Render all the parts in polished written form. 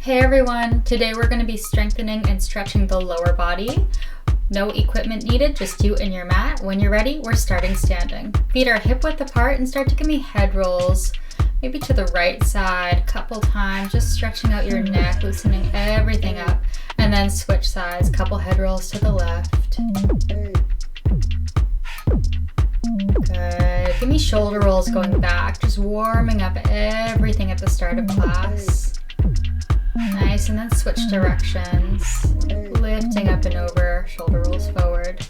Hey everyone, today we're going to be strengthening and stretching the lower body. No equipment needed, just you and your mat. When you're ready, we're starting standing. Feet are hip width apart and start to give me head rolls, maybe to the right side, a couple times, just stretching out your neck, loosening everything up, and then switch sides, couple head rolls to the left. Good. Give me shoulder rolls going back, just warming up everything at the start of class. Nice, and then switch directions. Lifting up and over, shoulder rolls forward.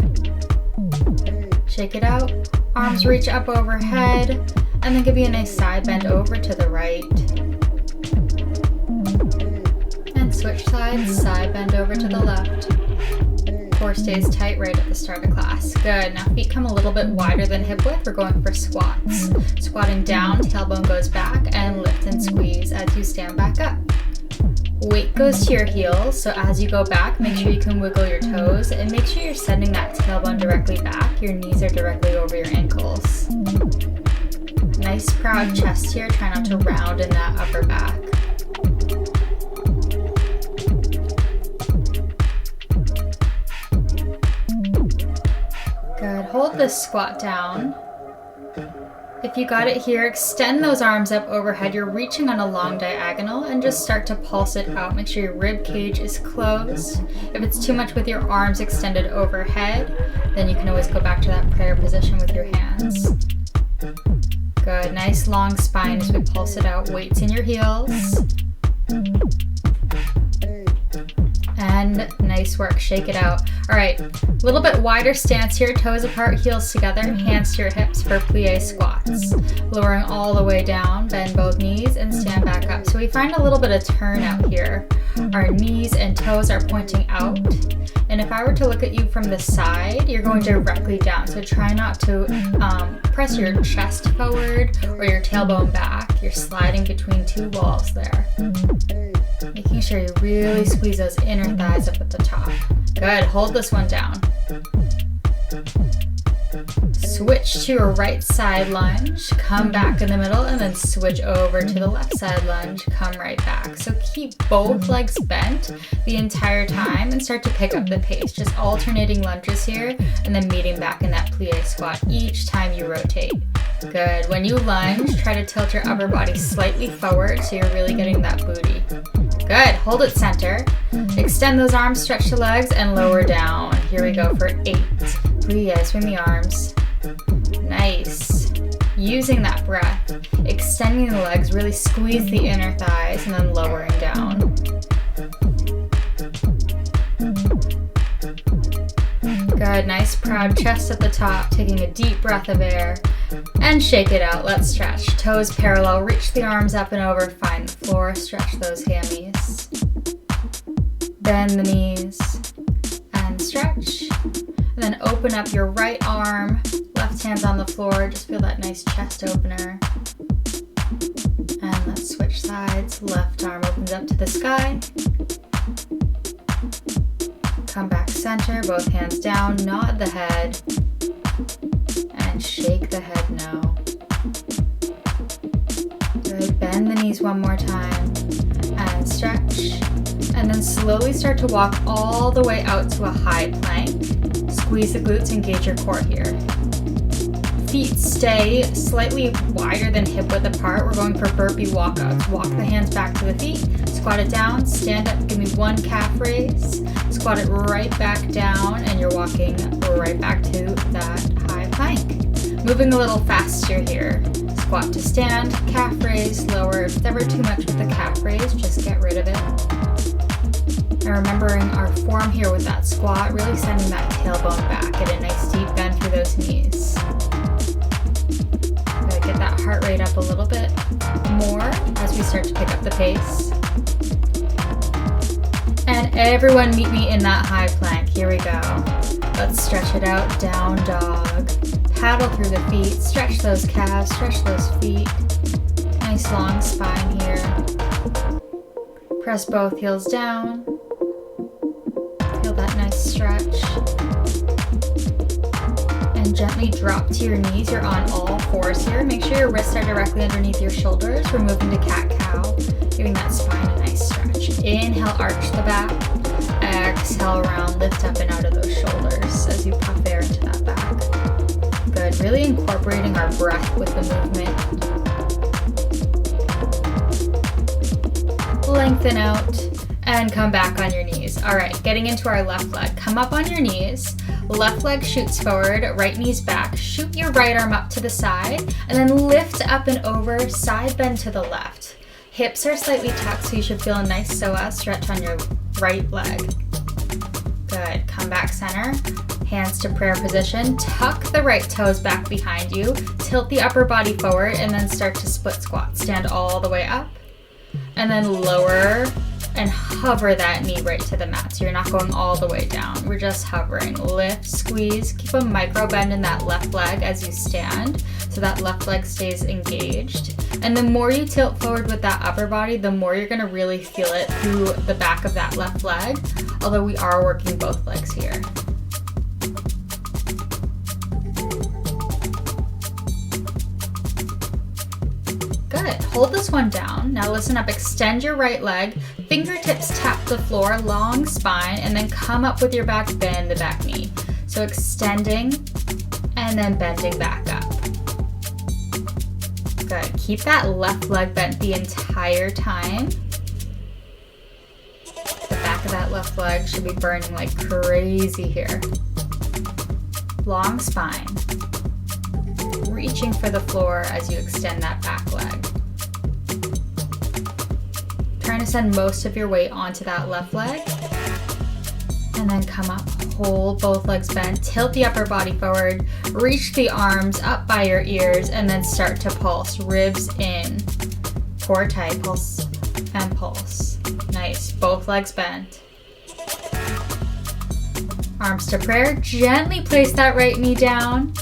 Shake it out. Arms reach up overhead, and then give you a nice side bend over to the right. And switch sides, side bend over to the left. Core stays tight right at the start of class. Good. Now feet come a little bit wider than hip width. We're going for squats. Squatting down, tailbone goes back, and lift and squeeze as you stand back up. Weight goes to your heels, so as you go back, make sure you can wiggle your toes and make sure you're sending that tailbone directly back. Your knees are directly over your ankles. Nice proud chest here. Try not to round in that upper back. Good. Hold this squat down. If you got it here, extend those arms up overhead. You're reaching on a long diagonal and just start to pulse it out. Make sure your rib cage is closed. If it's too much with your arms extended overhead, then you can always go back to that prayer position with your hands. Good. Nice long spine as we pulse it out. Weights in your heels. And nice work. Shake it out. All right, a little bit wider stance here. Toes apart, heels together, hands to your hips for plie squats. Lowering all the way down, bend both knees and stand back up. So we find a little bit of turn out here. Our knees and toes are pointing out. And if I were to look at you from the side, you're going directly down. So try not to press your chest forward or your tailbone back. You're sliding between two walls there. Making sure you really squeeze those inner thighs up at the top. Good, hold this one down. Switch to a right side lunge, come back in the middle, and then switch over to the left side lunge, come right back. So keep both legs bent the entire time and start to pick up the pace. Just alternating lunges here and then meeting back in that plie squat each time you rotate. Good. When you lunge, try to tilt your upper body slightly forward so you're really getting that booty. Good. Hold it center. Extend those arms, stretch the legs, and lower down. Here we go for 8. Plie, swing the arms. Nice. Using that breath, extending the legs, really squeeze the inner thighs, and then lowering down. Good. Nice proud chest at the top. Taking a deep breath of air. And shake it out. Let's stretch. Toes parallel. Reach the arms up and over. Find the floor. Stretch those hammies. Bend the knees. And stretch. And then open up your right arm. Left hand's on the floor. Just feel that nice chest opener. And let's switch sides. Left arm opens up to the sky. Come back center. Both hands down. Nod the head. And shake the head no. Good. Bend the knees one more time and stretch. And then slowly start to walk all the way out to a high plank. Squeeze the glutes, engage your core here. Feet stay slightly wider than hip width apart. We're going for burpee walkouts. Walk the hands back to the feet, squat it down, stand up, give me one calf raise, squat it right back down, and you're walking right back to that high plank. Moving a little faster here. Squat to stand, calf raise, lower. If it's ever too much with the calf raise, just get rid of it. And remembering our form here with that squat, really sending that tailbone back. Get a nice deep bend through those knees. Get that heart rate up a little bit more as we start to pick up the pace. And everyone meet me in that high plank. Here we go. Let's stretch it out. Down dog. Paddle through the feet. Stretch those calves. Stretch those feet. Nice long spine here. Press both heels down. Feel that nice stretch. And gently drop to your knees. You're on all fours here. Make sure your wrists are directly underneath your shoulders. We're moving to cat-cow, giving that spine a nice stretch. Inhale, arch the back. Exhale, round, lift up and out of those shoulders as you puff air into that back. Good, really incorporating our breath with the movement. Lengthen out and come back on your knees. All right, getting into our left leg. Come up on your knees, left leg shoots forward, right knee's back. Shoot your right arm up to the side and then lift up and over, side bend to the left. Hips are slightly tucked, so you should feel a nice psoas stretch on your right leg. Good, come back center, hands to prayer position. Tuck the right toes back behind you, tilt the upper body forward, and then start to split squat. Stand all the way up, and then lower and hover that knee right to the mat. So you're not going all the way down. We're just hovering. Lift, squeeze, keep a micro bend in that left leg as you stand so that left leg stays engaged. And the more you tilt forward with that upper body, the more you're gonna really feel it through the back of that left leg, although we are working both legs here. Good, hold this one down. Now listen up, extend your right leg, fingertips tap the floor, long spine, and then come up with your back, bend the back knee. So extending and then bending back up. Good, keep that left leg bent the entire time. The back of that left leg should be burning like crazy here. Long spine. Reaching for the floor as you extend that back leg. Trying to send most of your weight onto that left leg. And then come up, hold both legs bent, tilt the upper body forward, reach the arms up by your ears, and then start to pulse. Ribs in, core tight, pulse and pulse. Nice, both legs bent. Arms to prayer, gently place that right knee down.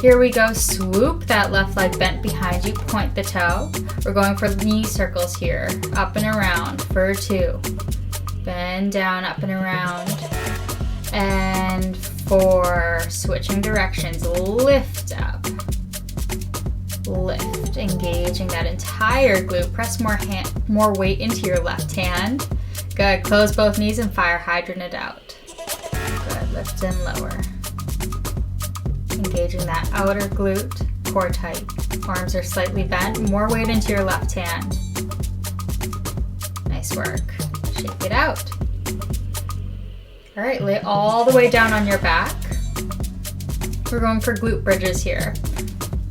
Here we go, swoop that left leg bent behind you, point the toe. We're going for knee circles here, up and around for 2. Bend down, up and around. And 4, switching directions, lift up. Lift, engaging that entire glute. Press more weight into your left hand. Good, close both knees and fire hydrant it out. Good, lift and lower. Engaging that outer glute, core tight. Arms are slightly bent, more weight into your left hand. Nice work. Shake it out. All right, lay all the way down on your back. We're going for glute bridges here.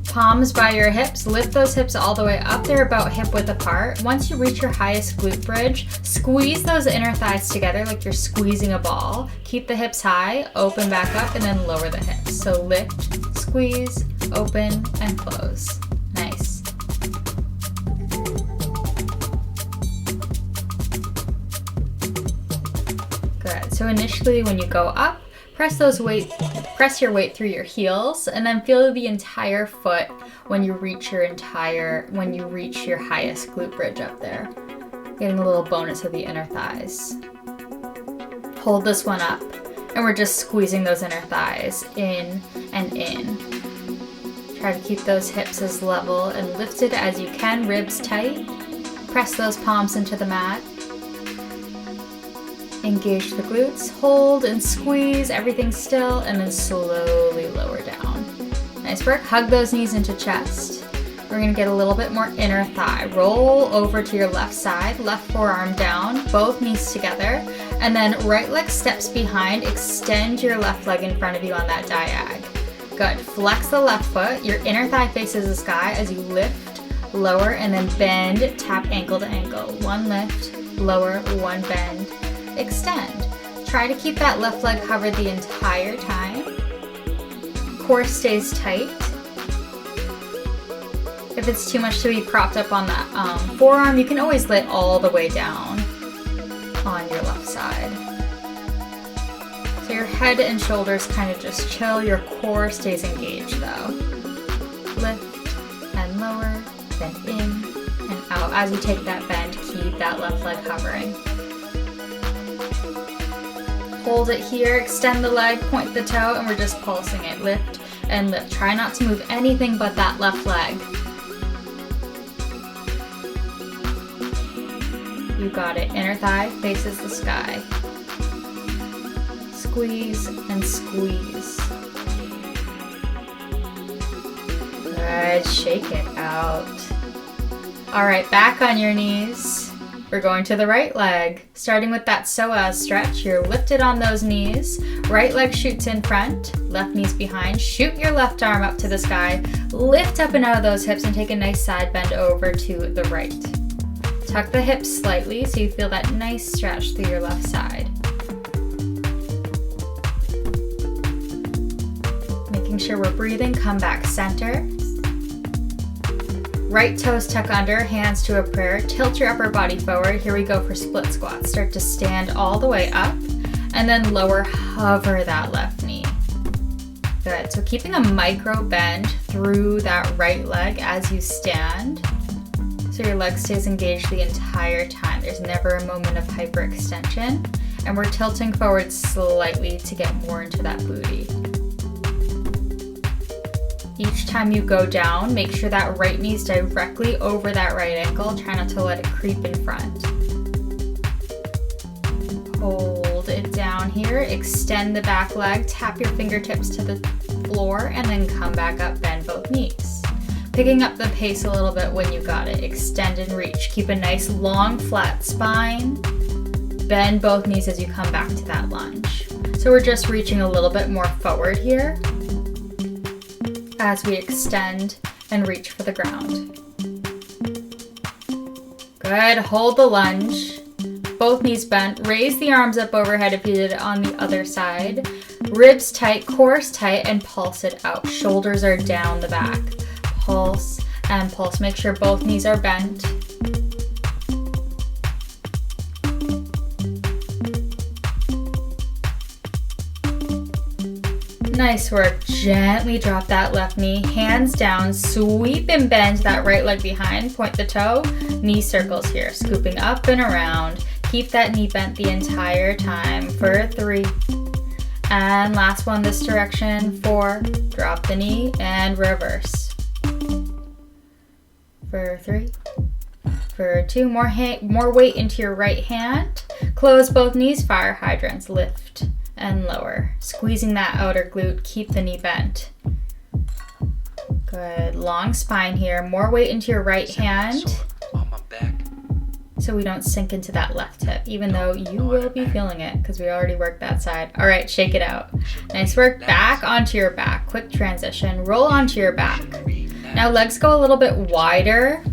Palms by your hips, lift those hips all the way up. They're about hip width apart. Once you reach your highest glute bridge, squeeze those inner thighs together like you're squeezing a ball. Keep the hips high, open back up, and then lower the hips. So lift, squeeze, open, and close. Nice. Good. So initially when you go up, press your weight through your heels, and then feel the entire foot when you reach your highest glute bridge up there. Getting a little bonus of the inner thighs. Hold this one up, and we're just squeezing those inner thighs in and in. Try to keep those hips as level and lifted as you can, ribs tight. Press those palms into the mat. Engage the glutes, hold and squeeze, everything still, and then slowly lower down. Nice work, hug those knees into chest. We're gonna get a little bit more inner thigh. Roll over to your left side, left forearm down, both knees together, and then right leg steps behind, extend your left leg in front of you on that diag. Good, flex the left foot, your inner thigh faces the sky as you lift, lower, and then bend, tap ankle to ankle. One lift, lower, one bend. Extend. Try to keep that left leg covered the entire time. Core stays tight. If it's too much to be propped up on that forearm, you can always lay all the way down on your left side. So your head and shoulders kind of just chill. Your core stays engaged though. Lift and lower, then in and out. As you take that bend, keep that left leg hovering. Hold it here, extend the leg, point the toe, and we're just pulsing it. Lift and lift. Try not to move anything but that left leg. You got it. Inner thigh faces the sky. Squeeze and squeeze. Good. Shake it out. All right, back on your knees. We're going to the right leg. Starting with that psoas stretch, you're lifted on those knees. Right leg shoots in front, left knee's behind. Shoot your left arm up to the sky. Lift up and out of those hips and take a nice side bend over to the right. Tuck the hips slightly so you feel that nice stretch through your left side. Making sure we're breathing, come back center. Right toes tuck under, hands to a prayer. Tilt your upper body forward. Here we go for split squats. Start to stand all the way up and then lower, hover that left knee. Good. So keeping a micro bend through that right leg as you stand. So your leg stays engaged the entire time. There's never a moment of hyperextension. And we're tilting forward slightly to get more into that booty. Each time you go down, make sure that right knee is directly over that right ankle. Try not to let it creep in front. Hold it down here. Extend the back leg. Tap your fingertips to the floor and then come back up. Bend both knees. Picking up the pace a little bit when you got it. Extend and reach. Keep a nice long flat spine. Bend both knees as you come back to that lunge. So we're just reaching a little bit more forward here as we extend and reach for the ground. Good, hold the lunge. Both knees bent, raise the arms up overhead if you did it on the other side. Ribs tight, core tight, and pulse it out. Shoulders are down the back. Pulse and pulse. Make sure both knees are bent. Nice work. Gently drop that left knee, hands down, sweep and bend that right leg behind, point the toe, knee circles here, scooping up and around. Keep that knee bent the entire time for 3. And last one this direction, 4. Drop the knee and reverse. For 3. For 2, more weight into your right hand. Close both knees, fire hydrants, lift and lower. Squeezing that outer glute, keep the knee bent. Good, long spine here. More weight into your right hand on my back, so we don't sink into that left hip, even though you will be feeling it because we already worked that side. All right, shake it out. Nice work. Back onto your back. Quick transition. Roll onto your back. Now legs go a little bit wider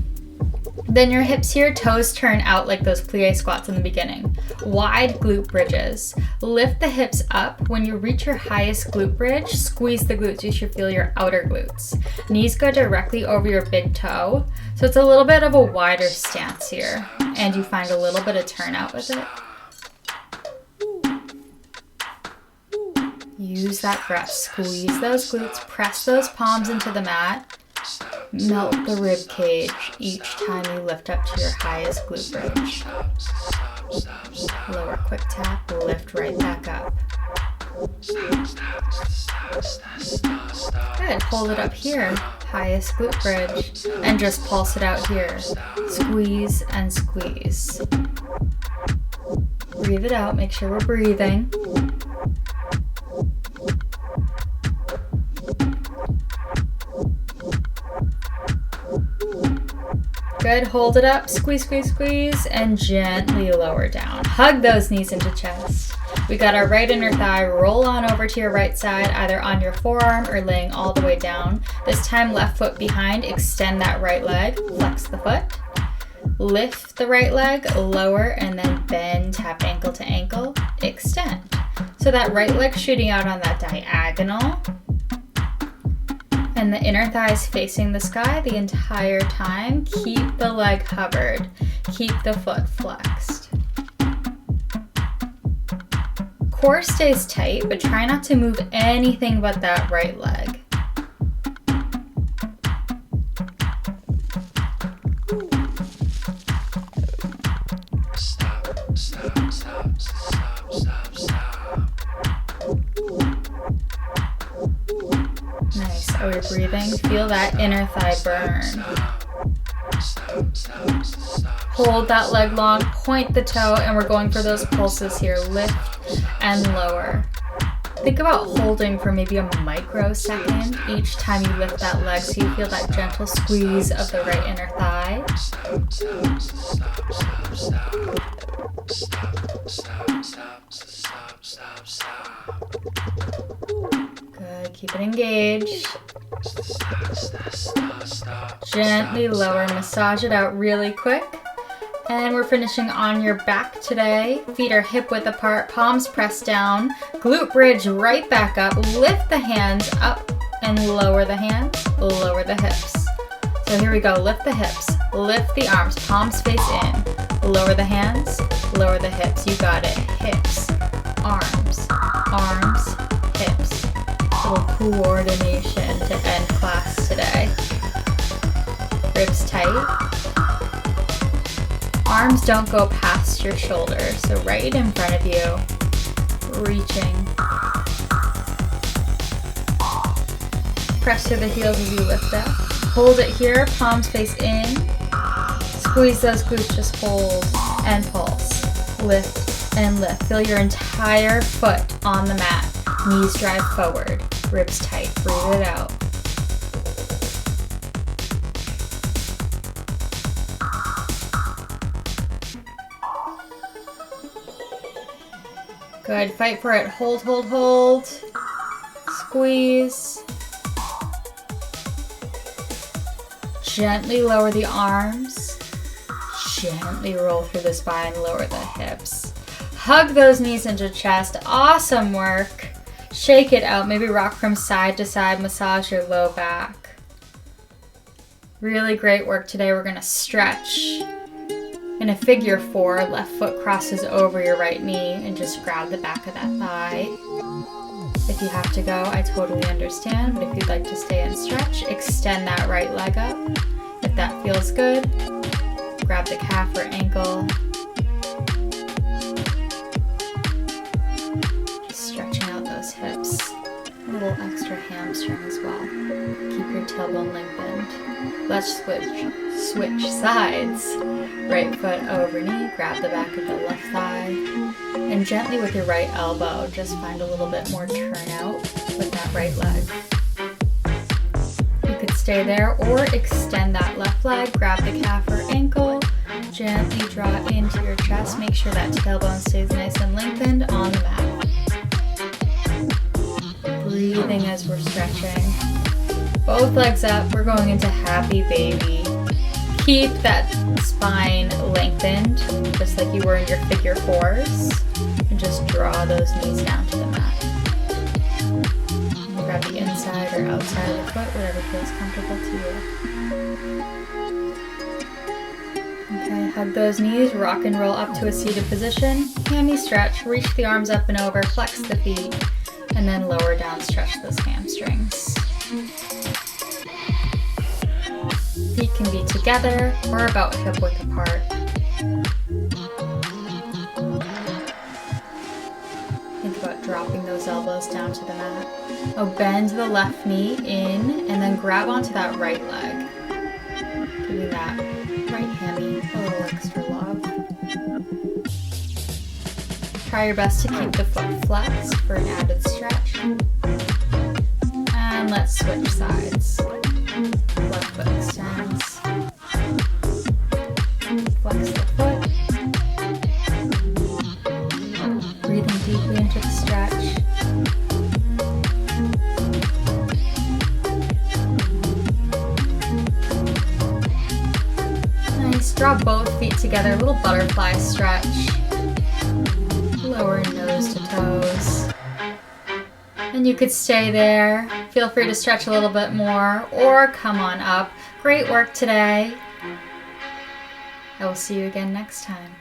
than your hips here. Toes turn out like those plie squats in the beginning. Wide glute bridges. Lift the hips up. When you reach your highest glute bridge, squeeze the glutes. You should feel your outer glutes. Knees go directly over your big toe. So it's a little bit of a wider stance here. And you find a little bit of turnout with it. Use that breath. Squeeze those glutes. Press those palms into the mat. Melt the rib cage each time you lift up to your highest glute bridge. Lower, quick tap, lift right back up. Good, hold it up here, highest glute bridge, and just pulse it out here. Squeeze and squeeze. Breathe it out, make sure we're breathing. Good, hold it up, squeeze, squeeze, squeeze, and gently lower down. Hug those knees into chest. We got our right inner thigh, roll on over to your right side, either on your forearm or laying all the way down. This time, left foot behind, extend that right leg, flex the foot. Lift the right leg, lower, and then bend, tap ankle to ankle, extend. So that right leg shooting out on that diagonal. And the inner thigh is facing the sky the entire time. Keep the leg hovered. Keep the foot flexed. Core stays tight, but try not to move anything but that right leg. stop, stop, stop, stop, stop, stop. Nice. Are we breathing? Feel that inner thigh burn. Hold that leg long, point the toe, and we're going for those pulses here. Lift and lower. Think about holding for maybe a microsecond each time you lift that leg so you feel that gentle squeeze of the right inner thigh. Good, keep it engaged. Gently lower, massage it out really quick. And we're finishing on your back today. Feet are hip width apart, palms pressed down, glute bridge right back up. Lift the hands up and lower the hands, lower the hips. So here we go, lift the hips, lift the arms, palms face in, lower the hands, lower the hips. You got it, hips, arms, arms, hips. A little coordination to end class today. Ribs tight. Arms don't go past your shoulders, so right in front of you, reaching. Press through the heels as you lift up. Hold it here, palms face in. Squeeze those glutes, just hold and pulse. Lift and lift. Feel your entire foot on the mat. Knees drive forward, ribs tight, breathe it out. Good, fight for it. Hold, hold, hold. Squeeze. Gently lower the arms. Gently roll through the spine, lower the hips. Hug those knees into chest. Awesome work. Shake it out. Maybe rock from side to side. Massage your low back. Really great work today. We're gonna stretch. In a figure four, left foot crosses over your right knee and just grab the back of that thigh. If you have to go, I totally understand, but if you'd like to stay and stretch, extend that right leg up. If that feels good, grab the calf or ankle. Just stretching out those hips. A little extra hamstring as well. Keep your tailbone lengthened. Let's switch sides. Right foot over knee, grab the back of the left thigh, and gently with your right elbow, just find a little bit more turnout with that right leg. You could stay there or extend that left leg, grab the calf or ankle, gently draw into your chest, make sure that tailbone stays nice and lengthened on the mat. Breathing as we're stretching. Both legs up, we're going into happy baby. Keep that spine lengthened, just like you were in your figure fours, and just draw those knees down to the mat. And grab the inside or outside of the foot, whatever feels comfortable to you. Okay, hug those knees, rock and roll up to a seated position. Hammy stretch, reach the arms up and over, flex the feet, and then lower down, stretch those hamstrings. Feet can be together or about hip width apart. Think about dropping those elbows down to the mat. Oh, bend the left knee in and then grab onto that right leg. Giving that right hammy a little extra love. Try your best to keep the foot flexed for an added stretch. And let's switch sides. Left foot extends. Flex the foot. Breathing deeply into the stretch. Nice. Draw both feet together. A little butterfly stretch. Lower nose to toes. And you could stay there. Feel free to stretch a little bit more or come on up. Great work today. I will see you again next time.